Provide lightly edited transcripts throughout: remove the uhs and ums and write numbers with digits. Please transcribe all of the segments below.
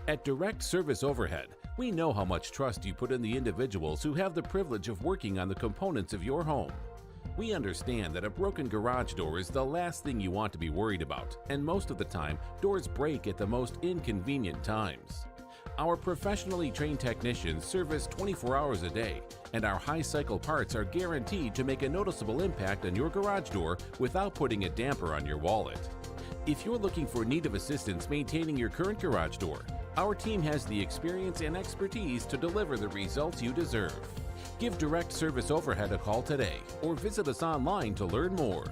At Direct Service Overhead, we know how much trust you put in the individuals who have the privilege of working on the components of your home. We understand that a broken garage door is the last thing you want to be worried about, and most of the time, doors break at the most inconvenient times. Our professionally trained technicians service 24 hours a day, and our high-cycle parts are guaranteed to make a noticeable impact on your garage door without putting a damper on your wallet. If you're looking for need of assistance maintaining your current garage door, our team has the experience and expertise to deliver the results you deserve. Give Direct Service Overhead a call today or visit us online to learn more.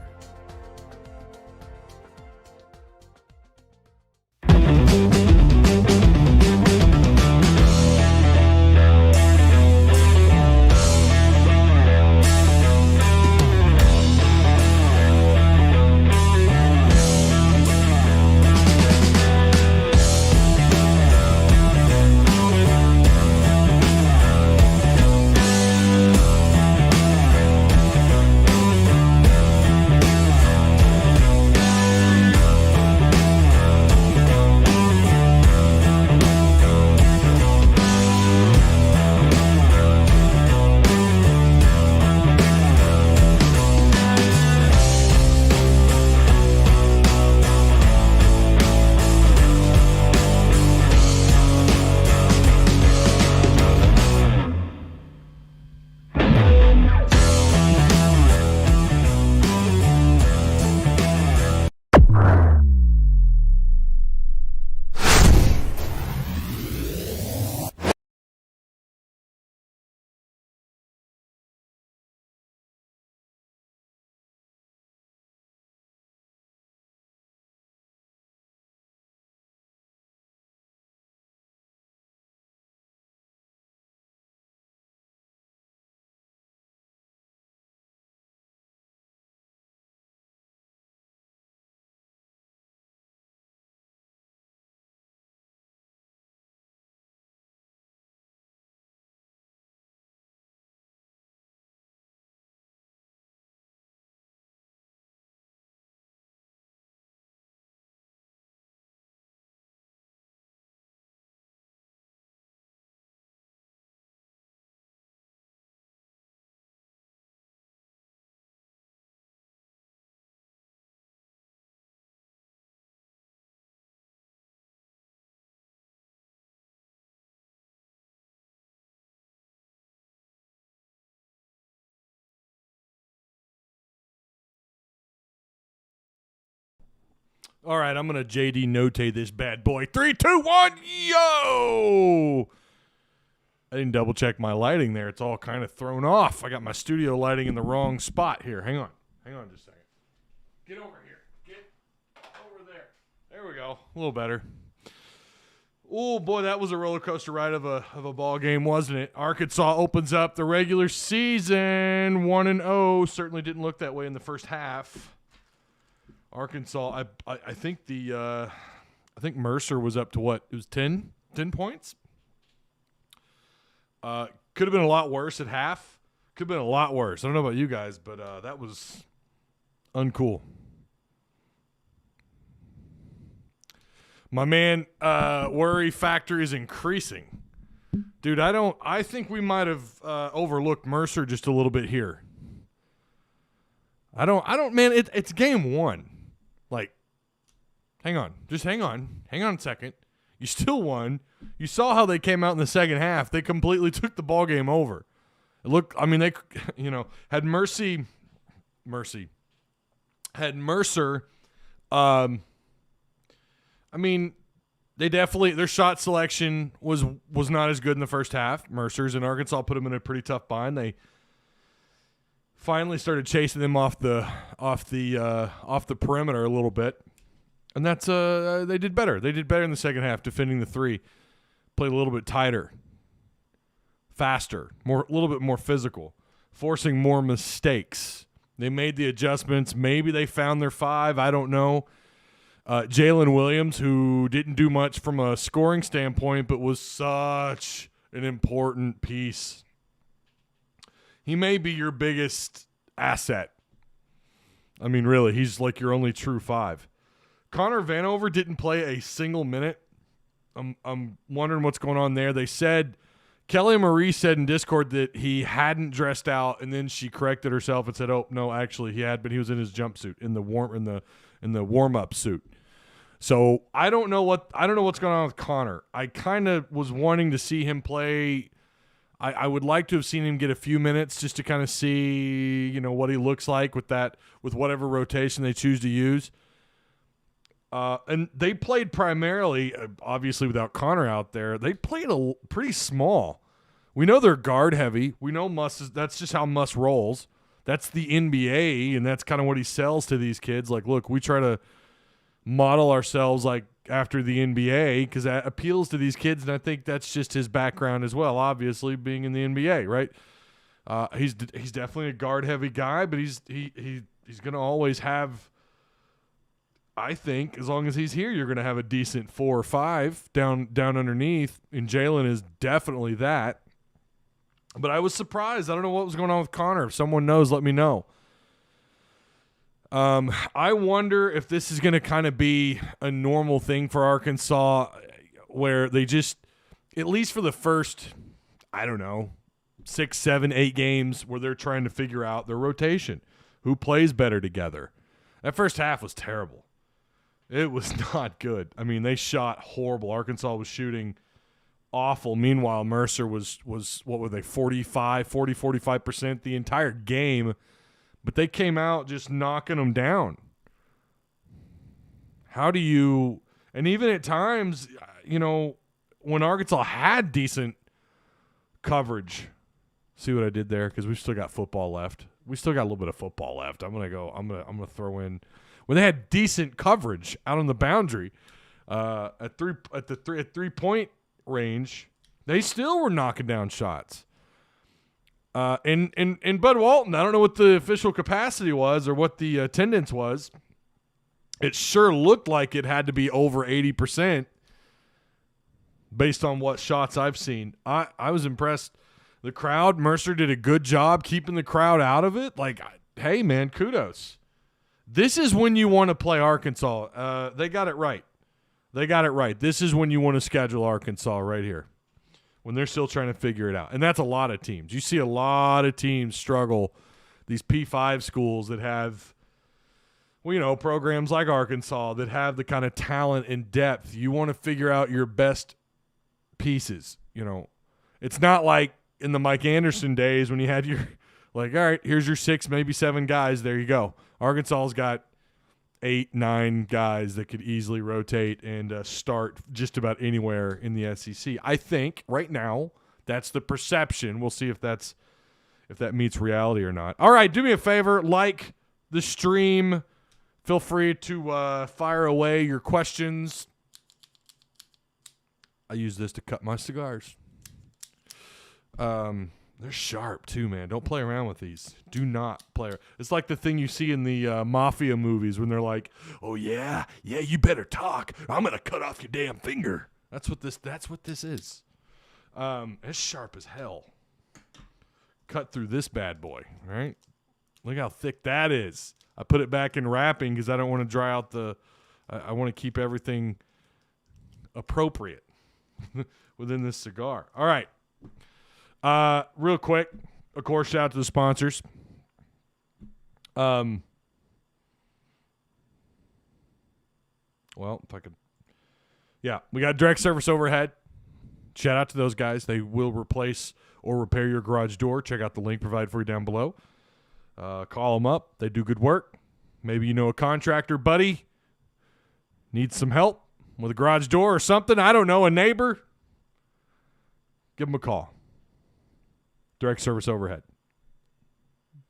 All right, I'm going to JD notate this bad boy. 3, 2, 1, yo! I didn't double check my lighting there. It's all kind of thrown off. I got my studio lighting in the wrong spot here. Hang on just a second. Get over here. Get over there. There we go. A little better. Oh, boy, that was a roller coaster ride of a ball game, wasn't it? Arkansas opens up the regular season 1-0. Certainly didn't look that way in the first half. Arkansas, I think I think Mercer was up to what? It was 10 points. Could have been a lot worse at half. Could have been a lot worse. I don't know about you guys, but that was uncool. My man, worry factor is increasing. Dude, I think we might have overlooked Mercer just a little bit here. I don't, man, it's game one. Like, hang on a second. You still won. You saw how they came out in the second half. They completely took the ball game over. It looked, I mean, they, had Mercer, I mean, they definitely, their shot selection was not as good in the first half. Mercer's, and Arkansas put them in a pretty tough bind. They finally started chasing them off the perimeter a little bit, and that's they did better. They did better in the second half, defending the three. Played a little bit tighter, faster, a little bit more physical, forcing more mistakes. They made the adjustments. Maybe they found their five. I don't know. Jalen Williams, who didn't do much from a scoring standpoint, but was such an important piece. He may be your biggest asset. I mean, really, he's like your only true five. Connor Vanover didn't play a single minute I'm wondering what's going on there. They said Kelly Marie said in Discord that he hadn't dressed out, and then she corrected herself and said, "Oh no, actually he had, but he was in his jumpsuit in the warm up suit." So I don't know what's going on with Connor. I kind of was wanting to see him play. I would like to have seen him get a few minutes just to kind of see, what he looks like with whatever rotation they choose to use. And they played primarily, obviously without Connor out there, they played pretty small. We know they're guard heavy. We know that's just how Muss rolls. That's the NBA, and that's kind of what he sells to these kids. Like, look, we try to model ourselves like after the NBA because that appeals to these kids, and I think that's just his background as well, obviously being in the NBA, right? He's definitely a guard heavy guy, but he's going to always have, I think, as long as he's here, you're going to have a decent 4 or 5 down underneath, and Jalen is definitely that. But I was surprised. I don't know what was going on with Connor. If someone knows, let me know. I wonder if this is going to kind of be a normal thing for Arkansas where they just, at least for the first, 6, 7, 8 games where they're trying to figure out their rotation. Who plays better together? That first half was terrible. It was not good. I mean, they shot horrible. Arkansas was shooting awful. Meanwhile, Mercer was what were they, 45% the entire game. But they came out just knocking them down. How do you – and even at times, when Arkansas had decent coverage – see what I did there? Because we've still got football left. We still got a little bit of football left. I'm gonna throw in – when they had decent coverage out on the boundary at 3-point range, they still were knocking down shots. And Bud Walton, I don't know what the official capacity was or what the attendance was. It sure looked like it had to be over 80% based on what shots I've seen. I was impressed. The crowd, Mercer did a good job keeping the crowd out of it. Like, hey, man, kudos. This is when you want to play Arkansas. They got it right. This is when you want to schedule Arkansas right here, when they're still trying to figure it out. And that's a lot of teams. You see a lot of teams struggle, these P5 schools that have, programs like Arkansas that have the kind of talent and depth. You want to figure out your best pieces. It's not like in the Mike Anderson days when you had your, like, all right, here's your 6, maybe 7 guys. There you go. Arkansas's got 8, 9 guys that could easily rotate and start just about anywhere in the SEC. I think right now that's the perception. We'll see if that meets reality or not. All right, do me a favor, like the stream. Feel free to fire away your questions. I use this to cut my cigars. They're sharp too, man. Don't play around with these. Do not play. It's like the thing you see in the mafia movies when they're like, "Oh yeah, you better talk. I'm gonna cut off your damn finger." That's what this is. It's sharp as hell. Cut through this bad boy, right? Look how thick that is. I put it back in wrapping because I don't want to dry out the. I want to keep everything appropriate within this cigar. All right. Real quick, of course, shout out to the sponsors. Well, if I could. Yeah, we got direct service overhead. Shout out to those guys. They will replace or repair your garage door. Check out the link provided for you down below. Call them up. They do good work. Maybe you know a contractor buddy needs some help with a garage door or something. I don't know, a neighbor. Give them a call. Direct service overhead.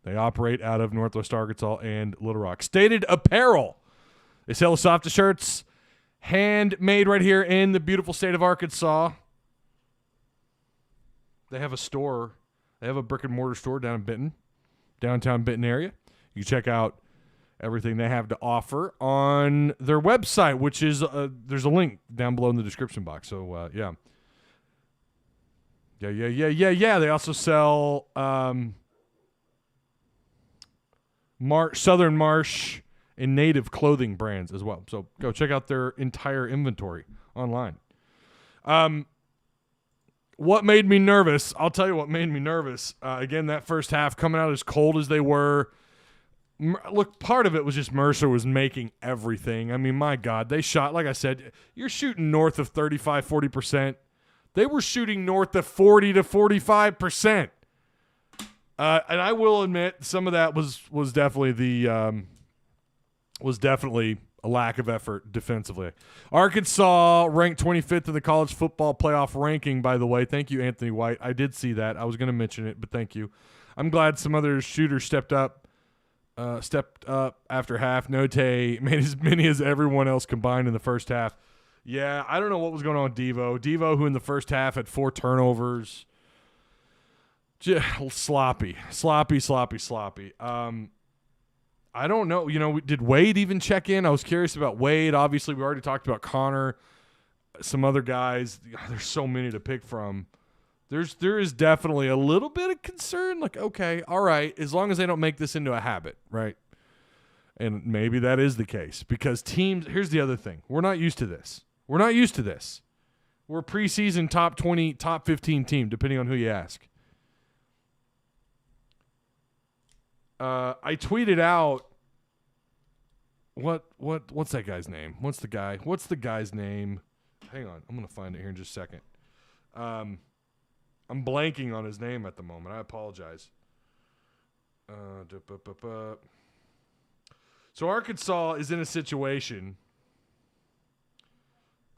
They operate out of Northwest Arkansas and Little Rock. Stated Apparel. They sell the softest shirts, handmade right here in the beautiful state of Arkansas. They have a store. They have a brick and mortar store down in Benton, downtown Benton area. You can check out everything they have to offer on their website, which is there's a link down below in the description box. So yeah. Yeah. They also sell Southern Marsh and Native clothing brands as well. So go check out their entire inventory online. What made me nervous? I'll tell you what made me nervous. Again, that first half coming out as cold as they were. Look, part of it was just Mercer was making everything. I mean, my God, they shot, like I said, you're shooting north of 35, 40%. They were shooting north of 40 to 45%. And I will admit some of that was definitely a lack of effort defensively. Arkansas ranked 25th in the college football playoff ranking, by the way. Thank you, Anthony White. I did see that. I was going to mention it, but thank you. I'm glad some other shooters stepped up after half. Note made as many as everyone else combined in the first half. Yeah, I don't know what was going on with Devo. Devo, who in the first half had 4 turnovers. Just sloppy. I don't know. You know, did Wade even check in? I was curious about Wade. Obviously, we already talked about Connor. Some other guys. There's so many to pick from. There is definitely a little bit of concern. Like, okay, all right, as long as they don't make this into a habit, right? And maybe that is the case because teams. Here's the other thing: we're not used to this. We're a preseason top 20, top 15 team, depending on who you ask. I tweeted out what's that guy's name? What's the guy's name? Hang on, I'm gonna find it here in just a second. I'm blanking on his name at the moment. I apologize. So Arkansas is in a situation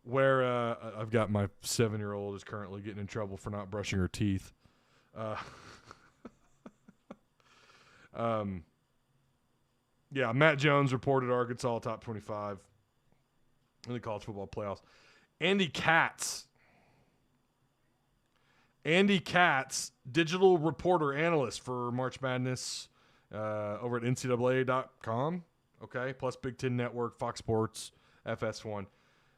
where I've got my 7-year-old is currently getting in trouble for not brushing her teeth. Yeah, Matt Jones reported Arkansas top 25 in the college football playoffs. Andy Katz, digital reporter analyst for March Madness over at NCAA.com. Okay, plus Big Ten Network, Fox Sports, FS1.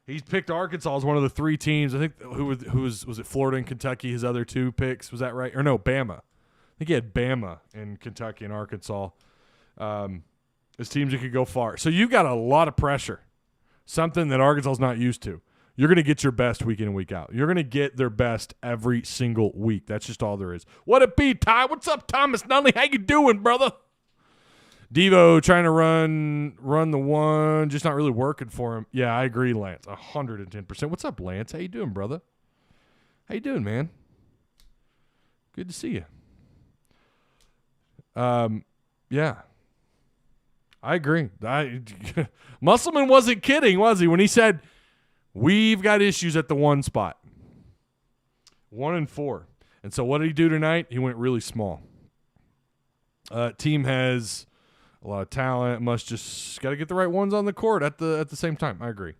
He's picked Arkansas as one of the 3 teams. I think who was it? Florida and Kentucky. His other 2 picks, was that right? Or no, Bama. I think he had Bama and Kentucky and Arkansas as teams that could go far. So you've got a lot of pressure, something that Arkansas's not used to. You're going to get your best week in and week out. You're going to get their best every single week. That's just all there is. What it be, Ty? What's up, Thomas Nunley? How you doing, brother? Devo trying to run the one, just not really working for him. Yeah, I agree, Lance, 110%. What's up, Lance? How you doing, brother? How you doing, man? Good to see you. Yeah, I agree. Musselman wasn't kidding, was he, when he said we've got issues at the 1 spot, 1 and 4. And so what did he do tonight? He went really small. Team has a lot of talent. Must just got to get the right ones on the court at the same time. I agree.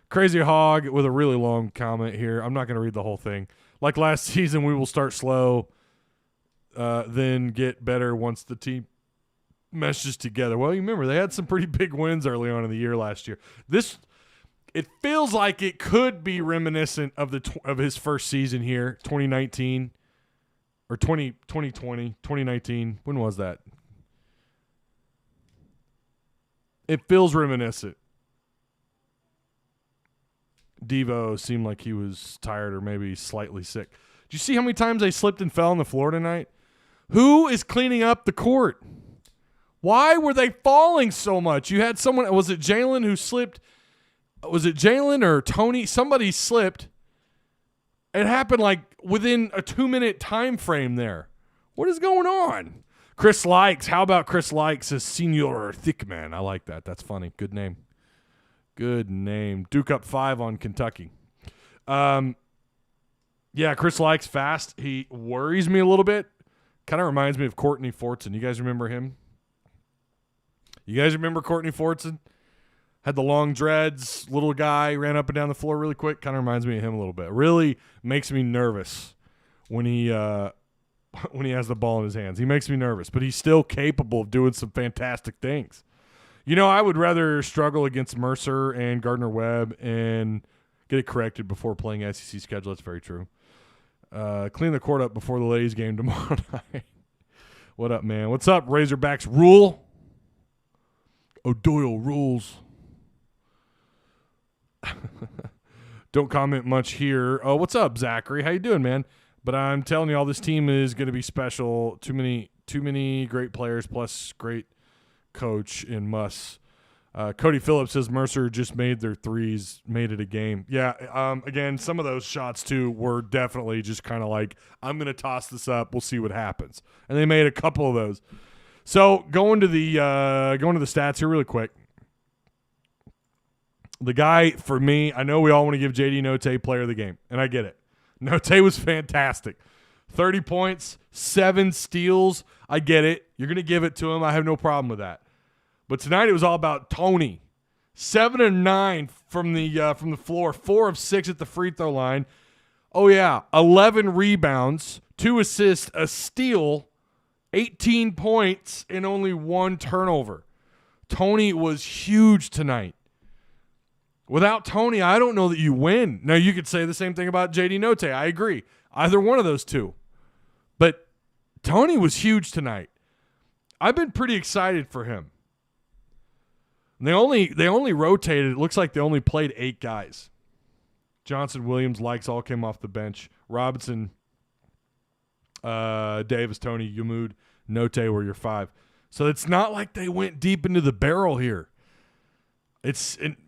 Crazy Hog with a really long comment here. I'm not going to read the whole thing. Like last season, we will start slow. Then get better once the team meshes together. Well, you remember they had some pretty big wins early on in the year last year. It feels like it could be reminiscent of his first season here, 2019 or 2020, 2019. When was that? It feels reminiscent. Devo seemed like he was tired or maybe slightly sick. Did you see how many times they slipped and fell on the floor tonight? Who is cleaning up the court? Why were they falling so much? You had someone, was it Jalen who slipped? Was it Jalen or Tony? Somebody slipped. It happened like within a 2-minute time frame there. What is going on? Chris Likes. How about Chris Likes as Senior Thickman? I like that. That's funny. Good name. Good name. Duke up 5 on Kentucky. Yeah, Chris Likes fast. He worries me a little bit. Kind of reminds me of Courtney Fortson. You guys remember him? You guys remember Courtney Fortson? Had the long dreads, little guy, ran up and down the floor really quick. Kind of reminds me of him a little bit. Really makes me nervous when he has the ball in his hands. He makes me nervous, but he's still capable of doing some fantastic things. You know, I would rather struggle against Mercer and Gardner-Webb and get it corrected before playing SEC schedule. That's very true. Clean the court up before the ladies game tomorrow night. What up, man? What's up, Razorbacks? Rule. O'Doyle rules. Don't comment much here. Oh, what's up, Zachary? How you doing, man? But I'm telling you, all this team is going to be special. Too many great players plus great coach in Muss. Cody Phillips says Mercer just made their threes, made it a game. Yeah, again, some of those shots, too, were definitely just kind of like, I'm going to toss this up. We'll see what happens. And they made a couple of those. So going to the stats here really quick. The guy, for me, I know we all want to give J.D. Notae player of the game, and I get it. Notae was fantastic. 30 points, 7 steals. I get it. You're going to give it to him. I have no problem with that. But tonight it was all about Tony. 7 of 9 from the floor, 4 of 6 at the free throw line. Oh yeah, 11 rebounds, 2 assists, a steal, 18 points, and only 1 turnover. Tony was huge tonight. Without Tony, I don't know that you win. Now you could say the same thing about JD Notae. I agree. Either one of those two. But Tony was huge tonight. I've been pretty excited for him. They only rotated. It looks like they only played 8 guys. Johnson, Williams, Likes all came off the bench. Robinson, Davis, Tony, Yamud, Notae were your 5. So it's not like they went deep into the barrel here.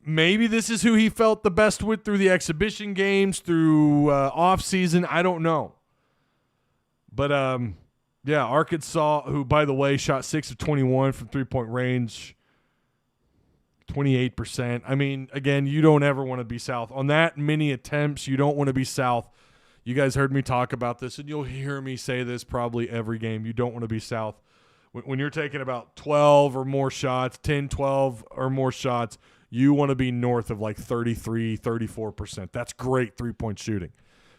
Maybe this is who he felt the best with through the exhibition games, through off season. I don't know. But yeah, Arkansas, who by the way shot 6 of 21 from 3-point range. 28%. I mean, again, you don't ever want to be south. On that many attempts, you don't want to be south. You guys heard me talk about this, and you'll hear me say this probably every game. You don't want to be south. When you're taking about 12 or more shots, 10, 12 or more shots, you want to be north of like 33, 34%. That's great three-point shooting.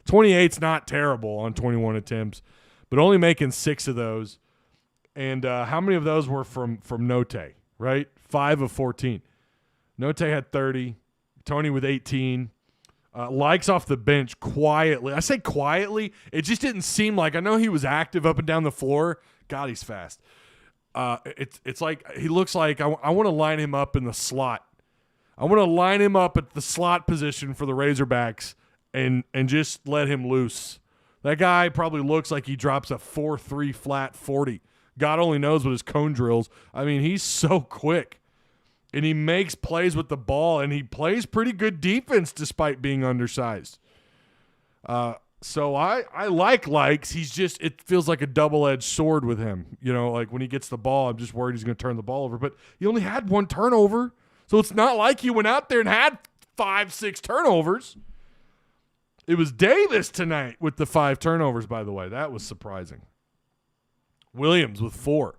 28's not terrible on 21 attempts, but only making 6 of those. And how many of those were from Notae, right? 5 of 14. Notae had 30. Tony with 18. Likes off the bench quietly. I say quietly. It just didn't seem like. I know he was active up and down the floor. God, he's fast. It's like he looks like I want to line him up in the slot. I want to line him up at the slot position for the Razorbacks and just let him loose. That guy probably looks like he drops a 4-3 flat 40. God only knows what his cone drills. I mean, he's so quick. And he makes plays with the ball, and he plays pretty good defense despite being undersized. So I like Likes. It feels like a double-edged sword with him. You know, like when he gets the ball, I'm just worried he's going to turn the ball over. But he only had 1 turnover. So it's not like he went out there and had 5-6 turnovers. It was Davis tonight with the 5 turnovers, by the way. That was surprising. Williams with 4.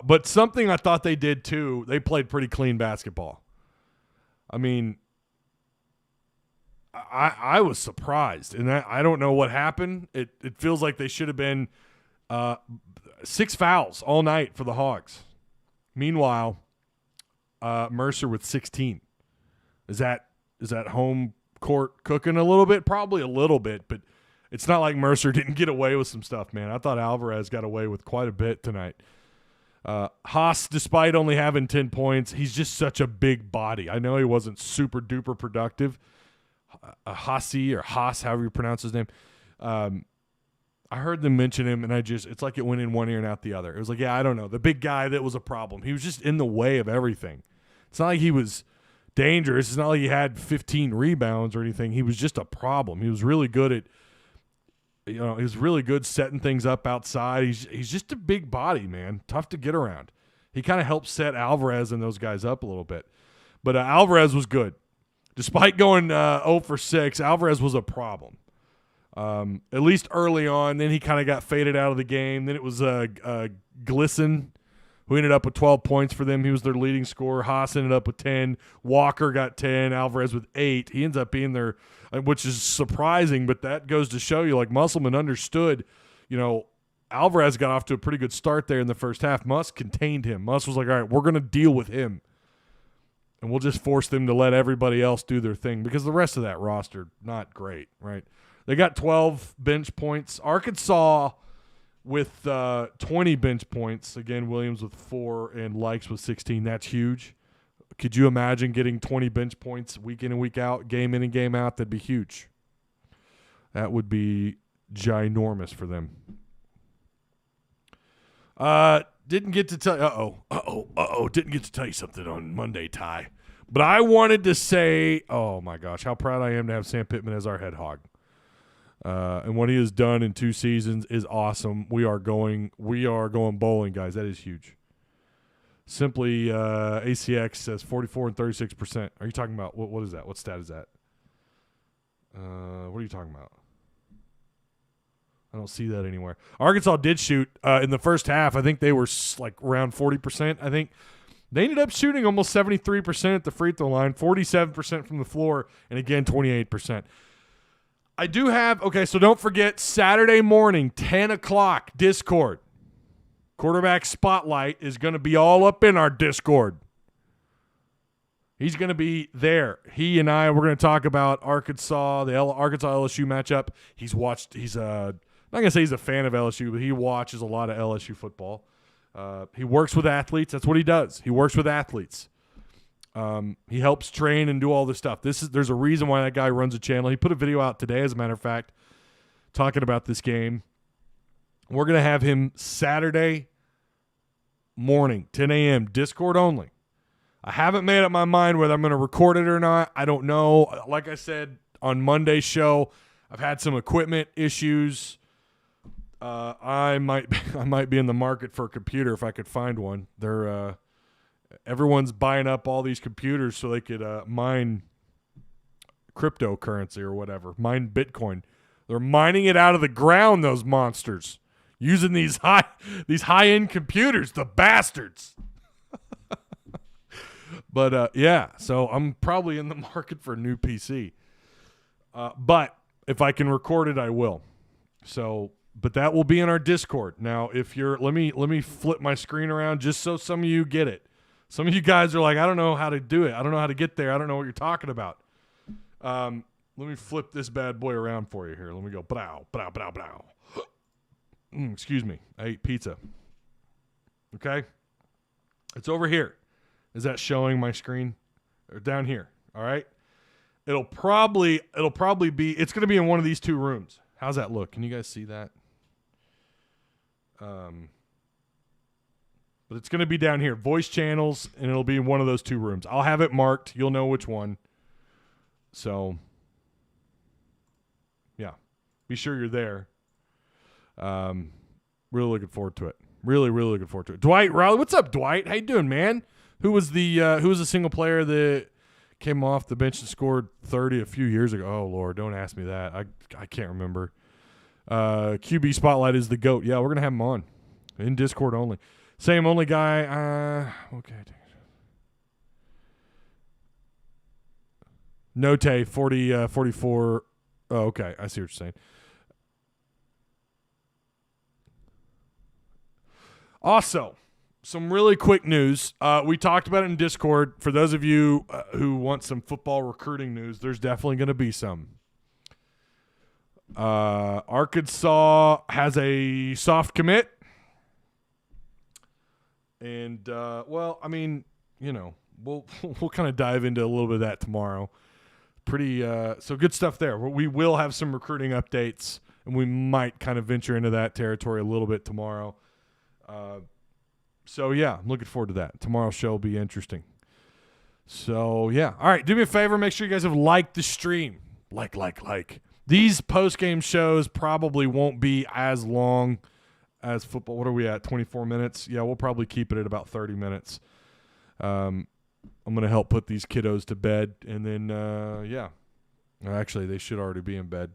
But something I thought they did too, they played pretty clean basketball. I mean, I was surprised, and I don't know what happened. It feels like they should have been 6 fouls all night for the Hogs. Meanwhile, Mercer with 16. Is that home court cooking a little bit? Probably a little bit, but it's not like Mercer didn't get away with some stuff, man. I thought Alvarez got away with quite a bit tonight. Haas, despite only having 10 points, he's just such a big body. I know he wasn't super duper productive. Haasi or Haas, however you pronounce his name. I heard them mention him, and it's like it went in one ear and out the other. It was like, yeah, I don't know. The big guy that was a problem. He was just in the way of everything. It's not like he was dangerous. It's not like he had 15 rebounds or anything. He was just a problem. He was really good at, he was really good setting things up outside. He's just a big body, man. Tough to get around. He kind of helped set Alvarez and those guys up a little bit. But Alvarez was good. Despite going 0 for 6, Alvarez was a problem. At least early on. Then he kind of got faded out of the game. Then it was Glisson, who ended up with 12 points for them. He was their leading scorer. Haas ended up with 10. Walker got 10. Alvarez with 8. He ends up being their, which is surprising, but that goes to show you, like, Musselman understood, Alvarez got off to a pretty good start there in the first half. Muss contained him. Muss was like, all right, we're going to deal with him. And we'll just force them to let everybody else do their thing because the rest of that roster, not great, right? They got 12 bench points. Arkansas with 20 bench points. Again, Williams with 4 and Likes with 16. That's huge. Could you imagine getting 20 bench points week in and week out, game in and game out? That'd be huge. That would be ginormous for them. Didn't get to tell didn't get to tell you something on Monday, Ty. But I wanted to say, oh my gosh, how proud I am to have Sam Pittman as our head hog. And what he has done in 2 seasons is awesome. We are going bowling, guys. That is huge. Simply ACX says 44 and 36%. Are you talking about what is that? What stat is that? What are you talking about? I don't see that anywhere. Arkansas did shoot in the first half. I think they were like around 40%. I think they ended up shooting almost 73% at the free throw line, 47% from the floor, and again 28%. I do have so don't forget Saturday morning, 10 o'clock, Discord. Quarterback Spotlight is going to be all up in our Discord. He's going to be there. He and I, we're going to talk about Arkansas, the Arkansas LSU matchup. He's not going to say he's a fan of LSU, but he watches a lot of LSU football. He works with athletes. That's what he does. He works with athletes. He helps train and do all this stuff. There's a reason why that guy runs a channel. He put a video out today, as a matter of fact, talking about this game. We're going to have him Saturday morning, 10 a.m., Discord only. I haven't made up my mind whether I'm going to record it or not. I don't know. Like I said on Monday's show, I've had some equipment issues. I might be in the market for a computer if I could find one. Everyone's buying up all these computers so they could mine cryptocurrency or whatever, mine Bitcoin. They're mining it out of the ground, those monsters, using these high-end computers, the bastards. But, so I'm probably in the market for a new PC. But if I can record it, I will. So, but that will be in our Discord. Now, if you're, let me flip my screen around just so some of you get it. Some of you guys are like, I don't know how to do it. I don't know how to get there. I don't know what you're talking about. Let me flip this bad boy around for you here. Let me go, blow, blow, blow, blow. Excuse me. I ate pizza. Okay? It's over here. Is that showing my screen? Or down here. All right? It'll probably be, it's going to be in one of these 2 rooms. How's that look? Can you guys see that? But it's going to be down here. Voice channels, and it'll be in one of those 2 rooms. I'll have it marked. You'll know which one. So, yeah. Be sure you're there. Really looking forward to it. Really, really looking forward to it. Dwight Riley, what's up, Dwight? How you doing, man? Who was the single player that came off the bench and scored 30 a few years ago? Oh, Lord, don't ask me that. I can't remember. QB Spotlight is the GOAT. Yeah, we're going to have him on in Discord only. Same only guy. Okay. Note 44. Oh, okay. I see what you're saying. Also, some really quick news. We talked about it in Discord. For those of you who want some football recruiting news, there's definitely going to be some. Arkansas has a soft commit. And, we'll kind of dive into a little bit of that tomorrow. So good stuff there. We will have some recruiting updates, and we might kind of venture into that territory a little bit tomorrow. So, yeah, I'm looking forward to that. Tomorrow's show will be interesting. So, yeah. All right, do me a favor. Make sure you guys have liked the stream. Like. These post-game shows probably won't be as long as football. What are we at, 24 minutes? Yeah, we'll probably keep it at about 30 minutes. I'm going to help put these kiddos to bed. And then, yeah. Actually, they should already be in bed.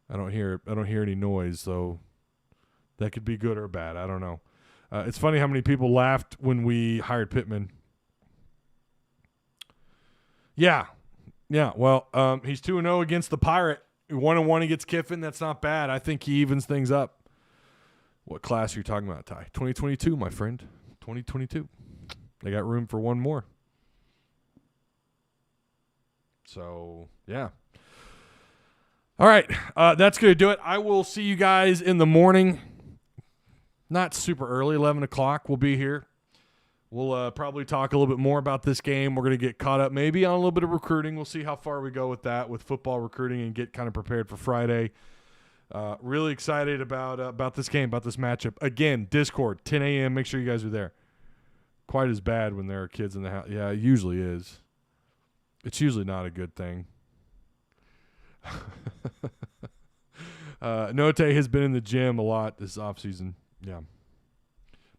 I don't hear any noise, so that could be good or bad. I don't know. It's funny how many people laughed when we hired Pittman. Yeah. Well, he's 2-0 against the Pirate. 1-1 against Kiffin. That's not bad. I think he evens things up. What class are you talking about, Ty? 2022, my friend. 2022. They got room for one more. So, yeah. All right. That's going to do it. I will see you guys in the morning. Not super early, 11 o'clock. We'll be here. We'll probably talk a little bit more about this game. We're going to get caught up maybe on a little bit of recruiting. We'll see how far we go with that, with football recruiting, and get kind of prepared for Friday. Really excited about this game, about this matchup. Again, Discord, 10 a.m. Make sure you guys are there. Quite as bad when there are kids in the house. Yeah, it usually is. It's usually not a good thing. Note has been in the gym a lot this offseason. Yeah.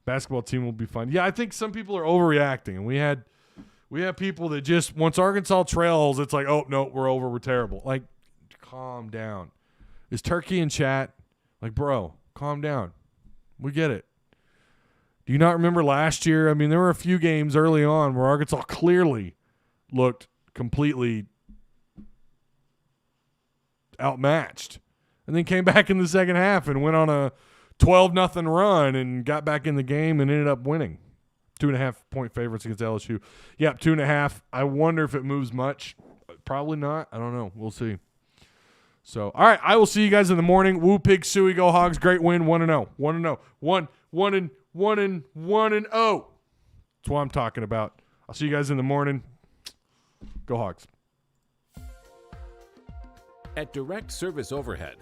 Basketball team will be fun. Yeah, I think some people are overreacting. And we have people that just, once Arkansas trails, it's like, oh, no, we're over. We're terrible. Like, calm down. Is Turkey in chat? Like, bro, calm down. We get it. Do you not remember last year? I mean, there were a few games early on where Arkansas clearly looked completely outmatched, and then came back in the second half and went on a 12-0 run and got back in the game and ended up winning. 2.5-point favorites against LSU. Yep, 2.5. I wonder if it moves much. Probably not. I don't know. We'll see. So, all right, I will see you guys in the morning. Woo Pig Suey, go Hogs. Great win, 1-0. 1-0. 1-0. That's what I'm talking about. I'll see you guys in the morning. Go Hogs. At Direct Service Overhead,